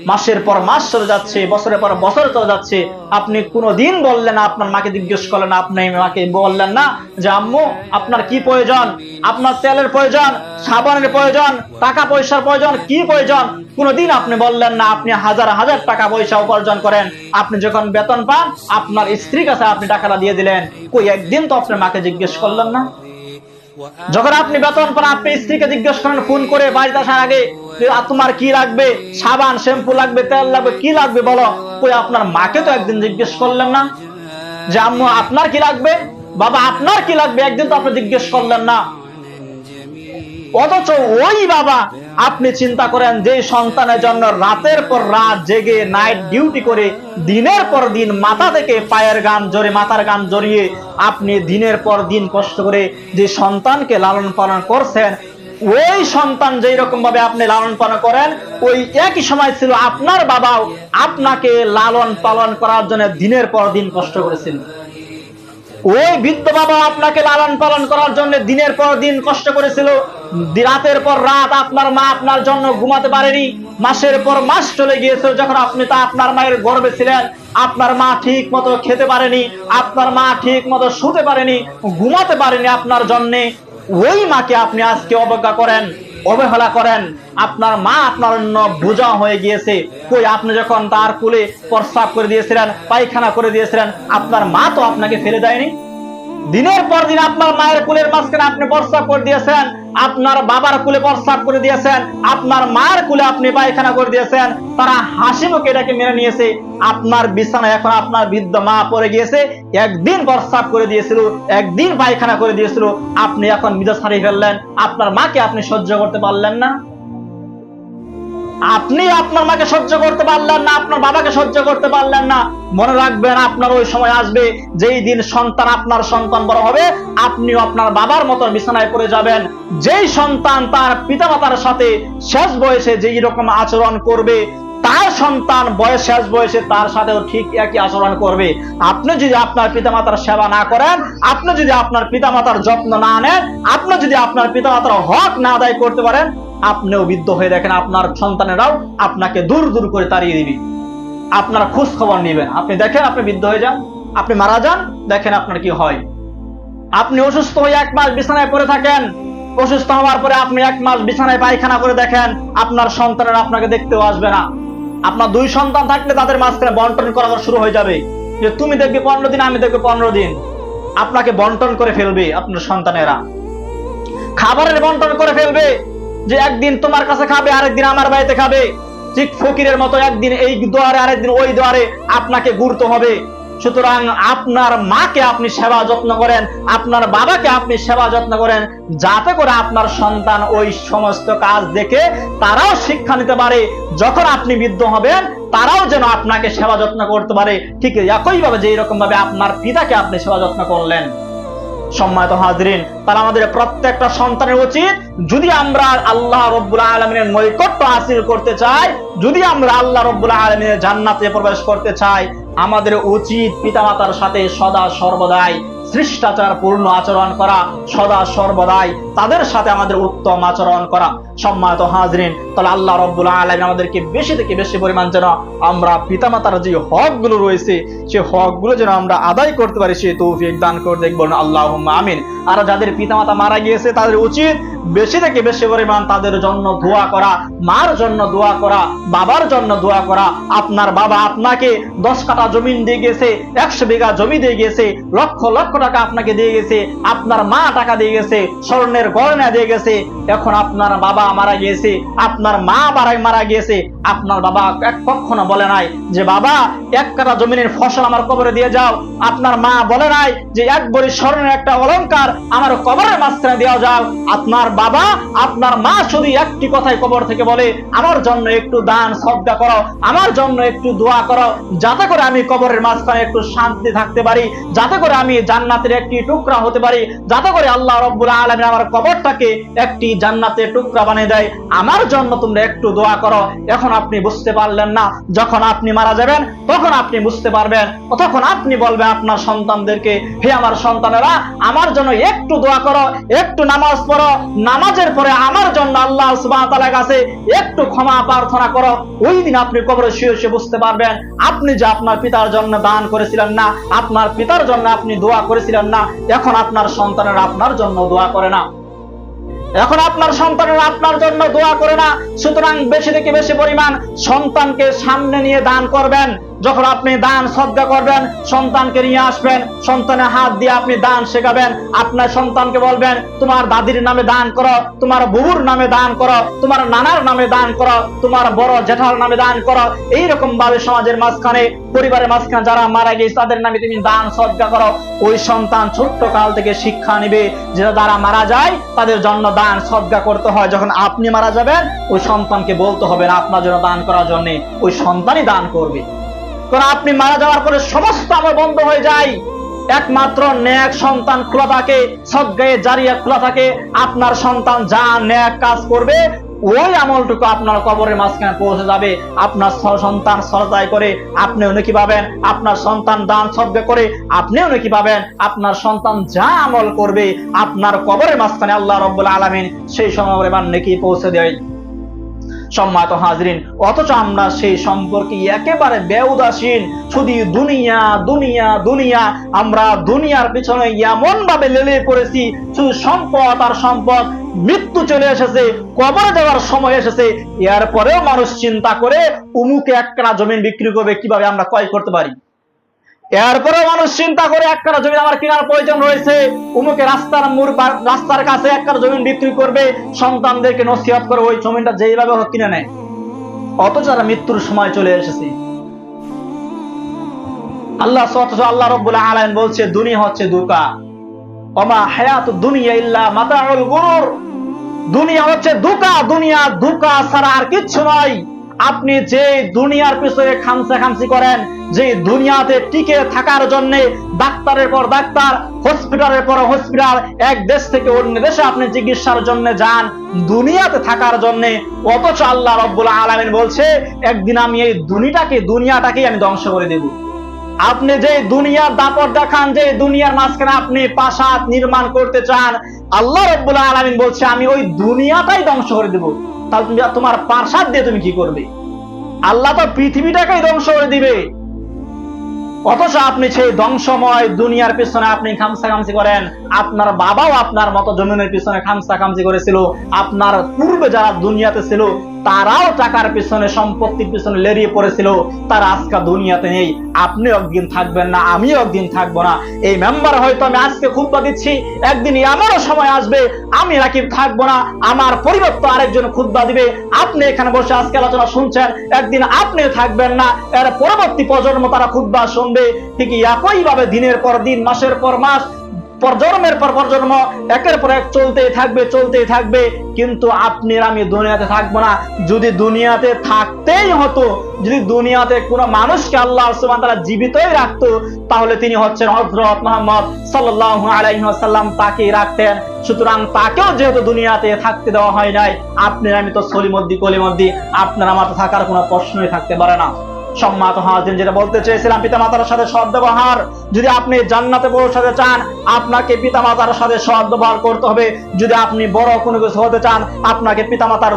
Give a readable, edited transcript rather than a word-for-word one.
মাসের পর মাস চলে যাচ্ছে, বছরের পর বছর চলে যাচ্ছে, আপনি কোনোদিন বললেন না, আপনার মাকে জিজ্ঞেস করলেন না, আপনি মাকে বললেন না যে আম্মু আপনার কি প্রয়োজন, আপনার তেলের প্রয়োজন, সাবানের প্রয়োজন, টাকা পয়সার প্রয়োজন, কি প্রয়োজন, কোনোদিন আপনি বললেন না। আপনি হাজার হাজার টাকা পয়সা উপার্জন করেন, আপনি যখন বেতন পান আপনার স্ত্রীর কাছে আপনি টাকাটা দিয়ে দিলেন, কই একদিন তো আপনার মাকে জিজ্ঞেস করলেন না? যখন আপনি বেতন পান আপনি স্ত্রীকে জিজ্ঞেস করেন ফোন করে বাড়িতে আসার আগে যে তোমার কি লাগবে, সাবান শ্যাম্পু লাগবে, তেল লাগবে, কি লাগবে বলো, কই আপনার মাকে তো একদিন জিজ্ঞেস করলেন না যে আম্মু আপনার কি লাগবে, বাবা আপনার কি লাগবে, একদিন তো আপনি জিজ্ঞেস করলেন না। অথচ ওই বাবা, আপনি চিন্তা করেন, যে সন্তানের জন্য রাতের পর রাত জেগে নাইট ডিউটি করে দিনের পর দিন মাথা থেকে পায়ের গান জড়ে মাথার গান জড়িয়ে আপনি দিনের পর দিন কষ্ট করে যে সন্তানকে লালন পালন করছেন, ওই সন্তান যেই রকম ভাবে আপনি লালন পালন করেন, ওই একই সময় ছিল আপনার বাবাও আপনাকে লালন পালন করার জন্য দিনের পর দিন কষ্ট করেছিল। ওই বৃদ্ধ বাবা আপনাকে লালন পালন করার জন্য দিনের পর দিন কষ্ট করেছিল, রাতের পর রাত আপনার মা আপনার জন্য ঘুমাতে পারেনি, মাসের পর মাস চলে গিয়েছিল যখন আপনি তা আপনার মায়ের গর্ভে ছিলেন, আপনার মা ঠিক মতো খেতে পারেনি, আপনার মা ঠিক মতো শুতে পারেনি, ঘুমাতে পারেনি আপনার জন্য। ওই মাকে আপনি আজকে অবজ্ঞা করেন, অবহেলা করেন, আপনার মা আপনার জন্য বোঝা হয়ে গিয়েছে। কই আপনি যখন তার কোলে প্রস্রাব করে দিয়েছিলেন, পায়খানা করে দিয়েছিলেন, আপনার মা তো আপনাকে ফেলে দেয়নি। দিনের পর দিন আপনার মায়ের কোলের মাঝখানে আপনি প্রস্রাব করে দিয়েছেন, আপনার বাবার কোলে প্রস্রাব করে দিয়েছেন, আপনার মায়ের কোলে আপনি পায়খানা করে দিয়েছেন, তারা হাসি মুখে এটাকে মেনে নিয়েছে। আপনার বিছানায় এখন আপনার বৃদ্ধ মা পড়ে গিয়েছে, একদিন প্রস্রাব করে দিয়েছিল, একদিন পায়খানা করে দিয়েছিল, আপনি এখন বিদেশ হারিয়ে ফেললেন, আপনার মাকে আপনি সহ্য করতে পারলেন না। আপনি আপনার মাকে সহ্য করতে পারলেন না, আপনার বাবাকে সহ্য করতে পারলেন না। মনে রাখবেন, আপনার ওই সময় আসবে যেই দিন সন্তান আপনার সন্তান বড় হবে, আপনিও আপনার বাবার মতো বিছানায় পড়ে যাবেন। যেই সন্তান তার পিতামাতার সাথে শেষ বয়সে যেই রকম আচরণ করবে, তার সন্তান শেষ বয়সে তার সাথেও ঠিক একই আচরণ করবে। আপনি যদি আপনার পিতামাতার সেবা না করেন, আপনি যদি আপনার পিতামাতার যত্ন না নেন, আপনি যদি আপনার পিতামাতার হক না আদায় করতে পারেন, আপনিও বৃদ্ধ হয়ে দেখেন আপনার সন্তানেরাও আপনাকে দূর দূর করে তাড়িয়ে দিবে। আপনার খোঁজ খবর নেবেন, আপনি দেখেন আপনি বৃদ্ধ হয়ে যান, আপনি মারা যান, দেখেন আপনার কি হয়। আপনি অসুস্থ হয়ে 1 মাস বিছানায় পড়ে থাকেন, অসুস্থ হওয়ার পরে আপনি 1 মাস বিছানায় পায়খানা করে দেখেন, আপনার সন্তানেরা আপনাকে দেখতেও আসবে না। আপনার 2 সন্তান থাকলে তাদের মাঝখানে বন্টন করা শুরু হয়ে যাবে, যে তুমি দেখবে 15 দিন, আমি দেখবে 15 দিন, আপনাকে বন্টন করে ফেলবে। আপনার সন্তানেরা খাবারের বন্টন করে ফেলবে, যে একদিন তোমার কাছে খাবে, আরেকদিন আমার বাড়িতে খাবে, ঠিক ফকিরের মতো একদিন এই দুয়ারে আরেকদিন ওই দুয়ারে আপনাকে ঘুরতে হবে। সুতরাং আপনার মাকে আপনি সেবা যত্ন করেন, আপনার বাবাকে আপনি সেবা যত্ন করেন, যাতে করে আপনার সন্তান ওই সমস্ত কাজ দেখে তারাও শিক্ষা নিতে পারে, যখন আপনি বৃদ্ধ হবেন তারাও যেন আপনাকে সেবা যত্ন করতে পারে, ঠিক একইভাবে যে এরকম ভাবে আপনার পিতাকে আপনি সেবা যত্ন করলেন। সম্মানিত হাজরিন, তার আমাদের প্রত্যেকটা সন্তানের উচিত, যদি আমরা আল্লাহ রাব্বুল আলামিনের নৈকট্য হাসিল করতে চাই, যদি আমরা আল্লাহ রাব্বুল আলামিনের জান্নাতে প্রবেশ করতে চাই, আমাদের উচিত পিতামাতার সাথে সদা সর্বদাই শিষ্টাচার পূর্ণ আচরণ করা, সদা সর্বদাই তাদের সাথে আমাদের উত্তম আচরণ করা। সম্মানিত হাজরিন, তাহলে আল্লাহ রাব্বুল আলামিন আমাদেরকে বেশি থেকে বেশি পরিমাণ যেন আমরা পিতামাতার যে হকগুলো রয়েছে সেই হকগুলো যেন আমরা আদায় করতে পারি, সেই তৌফিক দান করে দেখবেন আল্লাহুম্মা আমিন। আর যাদের পিতামাতা মারা গিয়েছে তাদের উচিত বেশি থেকে বেশি পরিমাণ তাদের জন্য দোয়া করা, মার জন্য দোয়া করা, বাবার জন্য দোয়া করা। আপনার বাবা আপনাকে 10 কাঠা জমি দিয়ে গেছে, 100 বিঘা জমি দিয়ে গেছে, লক্ষ লক্ষ টাকা আপনাকে দিয়ে গেছে, আপনার মা টাকা দিয়ে গেছে, স্বর্ণের গয়না দিয়ে গেছে। এখন আপনার বাবা মারা গিয়েছে, আপনার মা মারা গিয়েছে, আপনার বাবা কখনো বলে নাই যে বাবা 1 কাঠা জমিনের ফসল আমার কবরে দিয়ে যাও। আপনার মা বলে নাই যে 1 ভরি স্বর্ণের একটা অলংকার আমার কবরের মাঝখানে দেওয়া যাও। আপনার বাবা আপনার মা শুধু একটি কথাই কবর থেকে বলে, আমার জন্য একটু দান সদকা করো, আমার জন্য একটু দোয়া করো, যাতে করে আমি কবরের মাঝখানে একটু শান্তি থাকতে পারি, যাতে করে আমি জান্নাতের একটি টুকরা হতে পারি, যাতে করে আল্লাহ রাব্বুল আলামিন আমার কবরটাকে একটি জান্নাতের টুকরা বানিয়ে দেয়। আমার জন্য তোমরা একটু দোয়া করো। এখন আপনি বুঝতে পারলেন না, যখন আপনি মারা যাবেন তখন আপনি বুঝতে পারবেন, তখন আপনি বলবেন আপনার সন্তানদেরকে, হে আমার সন্তানেরা, আমার জন্য একটু দোয়া করো, একটু নামাজ পড়ো, নামাজের পরে আমার জন্য আল্লাহ সুবহানাহু ওয়া তাআলার কাছে একটু ক্ষমা প্রার্থনা করো। ওই দিন আপনি কবরে শুয়ে শুয়ে বুঝতে পারবেন আপনি যে আপনার পিতার জন্য দান করেছিলেন না, আপনার পিতার জন্য আপনি দোয়া করেছিলেন না, এখন আপনার সন্তানেরা আপনার জন্য দোয়া করে না, এখন আপনার সন্তানেরা আপনার জন্য দোয়া করে না। সুতরাং বেশি থেকে বেশি পরিমাণ সন্তানকে সামনে নিয়ে দান করবেন। যখন আপনি দান সদকা করবেন, সন্তানকে নিয়ে আসবেন, সন্তানের হাত দিয়ে আপনি দান শেখাবেন। আপনার সন্তানকে বলবেন তোমার দাদির নামে দান করো, তোমার বুবুর নামে দান করো, তোমার নানার নামে দান করো, তোমার বড় জেঠার নামে দান করো। এইরকম ভাবে সমাজের মাঝখানে, পরিবারের মাঝখানে যারা মারা গেছে তাদের নামে তুমি দান সদকা করো। ওই সন্তান ছোট্ট কাল থেকে শিক্ষা নিবে যে যারা মারা যায় তাদের জন্য দান সদকা করতে হয়। যখন আপনি মারা যাবেন ওই সন্তানকে বলতে হবে না আপনার জন্য দান করার জন্য, ওই সন্তানই দান করবে। কারণ আপনি মারা যাওয়ার পরে সমস্ত আমল বন্ধ হয়ে যায়, একমাত্র নেক সন্তান খোলা থাকে, সদকায়ে জারিয়া খোলা থাকে। আপনার সন্তান যা নেক কাজ করবে ওই আমলটুকু আপনার কবরের মাঝখানে পৌঁছে যাবে। আপনার সন্তান সরদাই করে আপনিও নেকি পাবেন, আপনার সন্তান দান সদকা করে আপনিও নেকি পাবেন। আপনার সন্তান যা আমল করবে আপনার কবরের মাঝখানে আল্লাহ রাব্বুল আলামিন সেই সময় নেকি পৌঁছে দেয়। সম্মানিত হাজরিন, অথচ আমরা সেই সম্পর্কে একেবারে বেউদাসীন, শুধু দুনিয়া দুনিয়া দুনিয়া। আমরা দুনিয়ার পিছনে এমন ভাবে লেলে পড়েছি, শুধু সম্পদ আর সম্পদ। মৃত্যু চলে এসেছে, কবরে যাওয়ার সময় এসেছে, এরপরেও মানুষ চিন্তা করে উমুকে একখানা জমি বিক্রি করবে, কিভাবে আমরা ক্রয় করতে পারি। এরপরেও মানুষ চিন্তা করে একখানা জমি আমার কেনার প্রয়োজন রয়েছে, উমুকে রাস্তার কাছে একখানা জমি বিক্রি করবে, সন্তানদেরকে নসিহত করে ওই জমিটা যেইভাবে হোক কিনে নেয়। অথচ যারা মৃত্যুর সময় চলে এসেছে। আল্লাহ রাব্বুল আলামিন বলছে দুনিয়া হচ্ছে ধোঁকা, ওমা হায়াতুদ দুনিয়া ইল্লা মাতাউল গুরুর। দুনিয়া হচ্ছে ধোঁকা, দুনিয়া ধোঁকা ছাড়া আর কিচ্ছু নয়। আপনি যে দুনিয়ার পিছনে খামসাখামসি করেন, যে দুনিয়াতে টিকে থাকার জন্য ডাক্তারের পর ডাক্তার, হসপিটালের পর হসপিটাল, এক দেশ থেকে অন্য দেশে আপনি চিকিৎসার জন্য যান দুনিয়াতে থাকার জন্য, অথচ আল্লাহ রাব্বুল আলামিন বলছে একদিন আমি এই দুনিয়াটাকে আমি ধ্বংস করে দেব। আপনি যে দুনিয়ার দাপট দেখান, যে দুনিয়ার মাঝখানে আপনি প্রাসাদ নির্মাণ করতে চান, আল্লাহ রাব্বুল আলামিন বলছে আমি ওই দুনিয়াটাই ধ্বংস করে দেব। তাহলে তুমি তোমার প্রাসাদ দিয়ে তুমি কি করবে? আল্লাহ তো পৃথিবীটাকেই ধ্বংস করে দিবে। অথচ আপনি সেই ধ্বংসময় দুনিয়ার পিছনে আপনি খামসাখামসি করেন। আপনার বাবাও আপনার মতো জমিনের পিছনে খামসাখামসি করেছিল। আপনার পূর্বে যারা দুনিয়াতে ছিল তারাও টাকার পিছনে, সম্পত্তির পিছনে লেরিয়ে পড়েছিল, তারা আজকে দুনিয়াতে নেই। আপনি একদিন থাকবেন না, আমিও একদিন থাকবো না। এই মেম্বার হয়তো আমি আজকে খুতবা দিচ্ছি, একদিন আমারও সময় আসবে আমি রাকিব থাকবো না, আমার পরিবর্তে আরেকজন খুতবা দিবে। আপনি এখানে বসে আজকে আলোচনা শুনছেন, একদিন আপনি থাকবেন না, এর পরবর্তী প্রজন্ম তারা খুতবা শুনবে। ঠিক একই ভাবে দিনের পর দিন, মাসের পর মাস, প্রজন্মের পর প্রজন্ম একের পর এক চলতেই থাকবে। কিন্তু আপনি আমি দুনিয়াতে থাকবো না। যদি দুনিয়াতে থাকতেই হতো, যদি দুনিয়াতে কোনো মানুষকে আল্লাহ সুবহানাহু ওয়া তাআলা জীবিতই রাখতো, তাহলে তিনি হচ্ছেন হযরত মুহাম্মদ সাল্লাল্লাহু আলাইহি ওয়াসাল্লাম, তাকেই রাখতেন। সুতরাং তাকেও যেহেতু দুনিয়াতে থাকতে দেওয়া হয় নাই, আপনি আমি তো সলিমদ্দি কলিমদ্দি, আপনার আমার তো থাকার কোনো প্রশ্নই থাকতে পারে না। সম্মানিত হাজিরিন, যেটা বলতে চেয়েছিলাম, পিতামাতার সাথে সৎ ব্যবহার। যদি আপনি জান্নাতে পৌঁছাতে চান, আপনাকে পিতামাতার সাথে সৎ ব্যবহার করতে হবে। যদি আপনি বড় কোনো কিছু হতে চান, আপনাকে পিতামাতার